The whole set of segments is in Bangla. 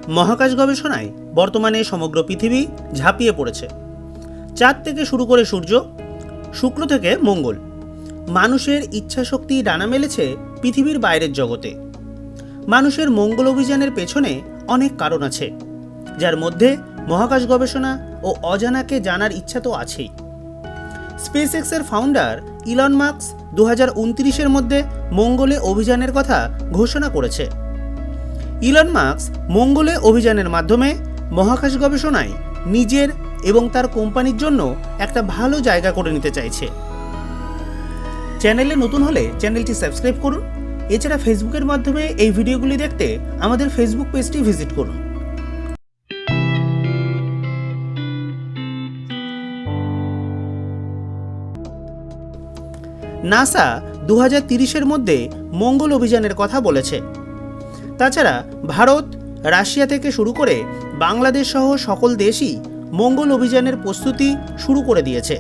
মহাকাশ গবেষণায় বর্তমানে সমগ্র পৃথিবী ঝাঁপিয়ে পড়েছে। চাঁদ থেকে শুরু করে সূর্য, শুক্র থেকে মঙ্গল, মানুষের ইচ্ছাশক্তি ডানা মেলেছে পৃথিবীর বাইরের জগতে। মানুষের মঙ্গল অভিযানের পেছনে অনেক কারণ আছে, যার মধ্যে মহাকাশ গবেষণা ও অজানাকে জানার ইচ্ছা তো আছেই। স্পেসএক্সের ফাউন্ডার ইলন মাস্ক 2029-এর মধ্যে মঙ্গলে অভিযানের কথা ঘোষণা করেছে। ইলন মাস্ক মঙ্গলে অভিযানের মাধ্যমে মহাকাশ গবেষণায় নিজের এবং তার কোম্পানির জন্য একটা ভালো জায়গা করে নিতে চাইছে। চ্যানেলে নতুন হলে চ্যানেলটি সাবস্ক্রাইব করুন। এছাড়া ফেসবুকের মাধ্যমে এই ভিডিওগুলি দেখতে আমাদের ফেসবুক পেজটি ভিজিট করুন। নাসা 2030-এর মধ্যে মঙ্গল অভিযানের কথা বলেছে। তাছাড়া ভারত, রাশিয়া থেকে শুরু করে বাংলাদেশ সহ সকল দেশই মঙ্গল অভিযানের প্রস্তুতি শুরু করে দিয়েছে।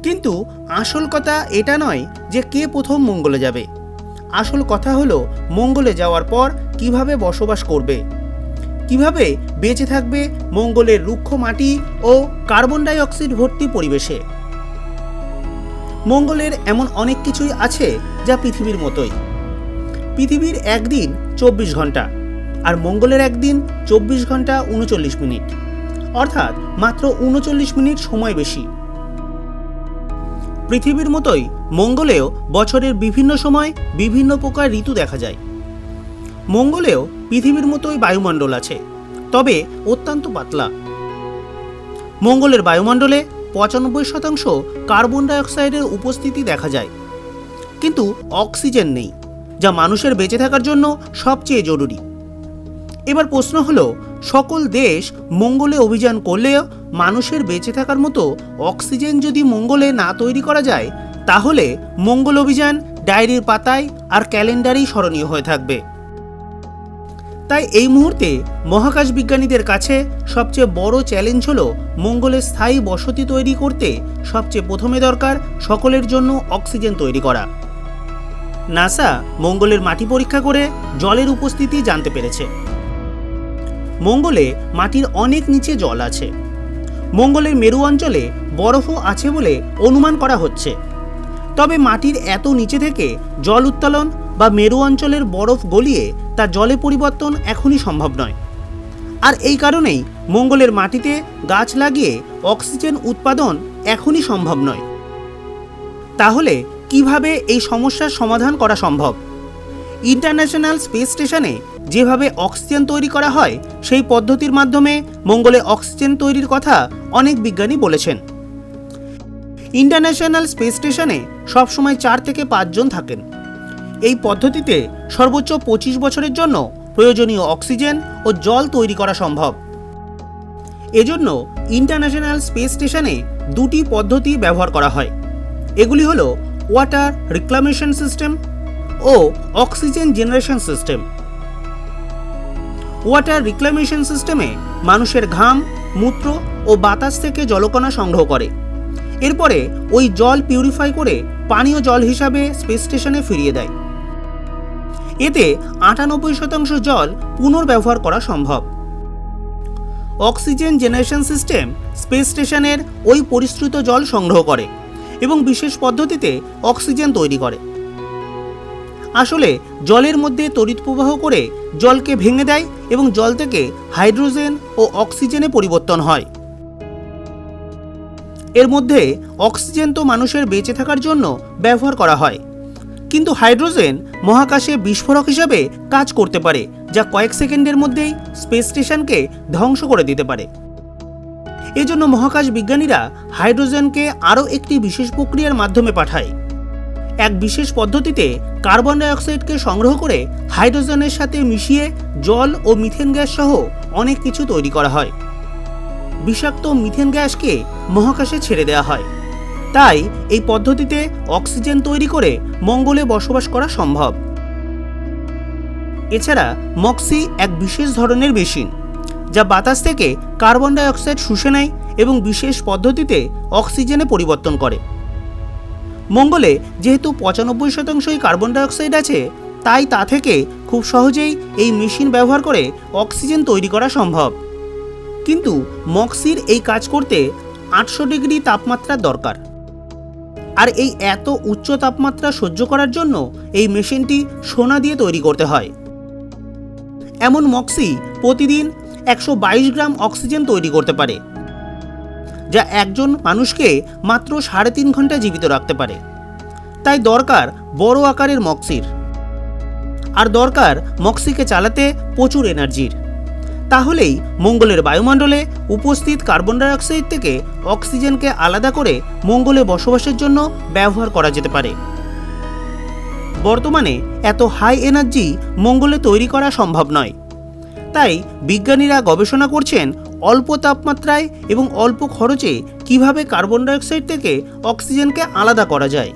কিন্তু আসল কথা এটা নয় যে কে প্রথম মঙ্গলে যাবে। আসল কথা হলো মঙ্গলে যাওয়ার পর কিভাবে বসবাস করবে, কিভাবে বেঁচে থাকবে মঙ্গলের রুক্ষ মাটি ও কার্বন ডাই অক্সাইড ভর্তি পরিবেশে। মঙ্গলের এমন অনেক কিছুই আছে যা পৃথিবীর মতোই। পৃথিবীর একদিন 24 ঘন্টা আর মঙ্গলের একদিন 24 ঘন্টা 39 মিনিট, অর্থাৎ মাত্র 39 মিনিট সময় বেশি। পৃথিবীর মতোই মঙ্গলেও বছরের বিভিন্ন সময় বিভিন্ন প্রকার ঋতু দেখা যায়। মঙ্গলেও পৃথিবীর মতোই বায়ুমণ্ডল আছে, তবে অত্যন্ত পাতলা। মঙ্গলের বায়ুমণ্ডলে 95% কার্বন ডাই অক্সাইডের উপস্থিতি দেখা যায়, কিন্তু অক্সিজেন নেই, যা মানুষের বেঁচে থাকার জন্য সবচেয়ে জরুরি। এবার প্রশ্ন হলো, সকল দেশ মঙ্গলে অভিযান করলেও মানুষের বেঁচে থাকার মতো অক্সিজেন যদি মঙ্গলে না তৈরি করা যায়, তাহলে মঙ্গল অভিযান ডায়েরির পাতায় আর ক্যালেন্ডারেই স্মরণীয় হয়ে থাকবে। তাই এই মুহূর্তে মহাকাশ বিজ্ঞানীদের কাছে সবচেয়ে বড় চ্যালেঞ্জ হলো মঙ্গলে স্থায়ী বসতি তৈরি করতে সবচেয়ে প্রথমে দরকার সকলের জন্য অক্সিজেন তৈরি করা। নাসা মঙ্গলের মাটি পরীক্ষা করে জলের উপস্থিতি জানতে পেরেছে। মঙ্গলে মাটির অনেক নিচে জল আছে। মঙ্গলের মেরু অঞ্চলে বরফও আছে বলে অনুমান করা হচ্ছে। তবে মাটির এত নিচে থেকে জল উত্তোলন বা মেরু অঞ্চলের বরফ গলিয়ে তা জলে পরিবর্তন এখনই সম্ভব নয়। আর এই কারণেই মঙ্গলের মাটিতে গাছ লাগিয়ে অক্সিজেন উৎপাদন এখনই সম্ভব নয়। তাহলে কিভাবে এই সমস্যার সমাধান করা সম্ভব? ইন্টারন্যাশনাল স্পেস স্টেশনে যেভাবে অক্সিজেন তৈরি করা হয়, সেই পদ্ধতির মাধ্যমে মঙ্গলে অক্সিজেন তৈরির কথা অনেক বিজ্ঞানী বলেছেন। ইন্টারন্যাশনাল স্পেস স্টেশনে সবসময় 4 থেকে 5 জন থাকেন। এই পদ্ধতিতে সর্বোচ্চ 25 বছরের জন্য প্রয়োজনীয় অক্সিজেন ও জল তৈরি করা সম্ভব। এজন্য ইন্টারন্যাশনাল স্পেস স্টেশনে 2টি পদ্ধতি ব্যবহার করা হয়। এগুলি হলো ওয়াটার রিক্লামেশন সিস্টেম ও অক্সিজেন জেনারেশন সিস্টেম। ওয়াটার রিক্লামেশন সিস্টেমে মানুষের ঘাম, মূত্র ও বাতাস থেকে জলকণা সংগ্রহ করে। এরপরে ওই জল পিউরিফাই করে পানীয় জল হিসাবে স্পেস স্টেশনে ফিরিয়ে দেয়। এতে 98% জল পুনর্ব্যবহার করা সম্ভব। অক্সিজেন জেনারেশন সিস্টেম স্পেস স্টেশনের ওই পরিশ্রুত জল সংগ্রহ করে এবং বিশেষ পদ্ধতিতে অক্সিজেন তৈরি করে। আসলে জলের মধ্যে তড়িৎ প্রবাহ করে জলকে ভেঙে দেয় এবং জল থেকে হাইড্রোজেন ও অক্সিজেনে পরিবর্তন হয়। এর মধ্যে অক্সিজেন তো মানুষের বেঁচে থাকার জন্য ব্যবহার করা হয়, কিন্তু হাইড্রোজেন মহাকাশে বিস্ফোরক হিসাবে কাজ করতে পারে, যা কয়েক সেকেন্ডের মধ্যেই স্পেস স্টেশনকে ধ্বংস করে দিতে পারে। এজন্য মহাকাশ বিজ্ঞানীরা হাইড্রোজেনকে আরও একটি বিশেষ প্রক্রিয়ার মাধ্যমে পাঠায়। এক বিশেষ পদ্ধতিতে কার্বন ডাই অক্সাইডকে সংগ্রহ করে হাইড্রোজেনের সাথে মিশিয়ে জল ও মিথেন গ্যাস সহ অনেক কিছু তৈরি করা হয়। বিষাক্ত মিথেন গ্যাসকে মহাকাশে ছেড়ে দেওয়া হয়। তাই এই পদ্ধতিতে অক্সিজেন তৈরি করে মঙ্গলে বসবাস করা সম্ভব। এছাড়া মক্সি এক বিশেষ ধরনের মেশিন, যা বাতাস থেকে কার্বন ডাই অক্সাইড শুষে নেয় এবং বিশেষ পদ্ধতিতে অক্সিজেনে পরিবর্তন করে। মঙ্গলে যেহেতু 95%ই কার্বন ডাই অক্সাইড আছে, তাই তা থেকে খুব সহজেই এই মেশিন ব্যবহার করে অক্সিজেন তৈরি করা সম্ভব। কিন্তু মক্সির এই কাজ করতে 800 ডিগ্রি তাপমাত্রার দরকার। আর এই এত উচ্চ তাপমাত্রা সহ্য করার জন্য এই মেশিনটি সোনা দিয়ে তৈরি করতে হয়। এমন মক্সি প্রতিদিন 122 গ্রাম অক্সিজেন তৈরি করতে পারে, যা একজন মানুষকে মাত্র 3.5 ঘন্টা জীবিত রাখতে পারে। তাই দরকার বড় আকারের মক্সির, আর দরকার মক্সিকে চালাতে প্রচুর এনার্জির। তাহলেই মঙ্গলের বায়ুমণ্ডলে উপস্থিত কার্বন ডাইঅক্সাইড থেকে অক্সিজেনকে আলাদা করে মঙ্গলে বসবাসের জন্য ব্যবহার করা যেতে পারে। বর্তমানে এত হাই এনার্জি মঙ্গলে তৈরি করা সম্ভব নয়। তাই বিজ্ঞানীরা গবেষণা করছেন অল্প তাপমাত্রায় এবং অল্প খরচে কিভাবে কার্বন ডাইঅক্সাইড থেকে অক্সিজেনকে আলাদা করা যায়।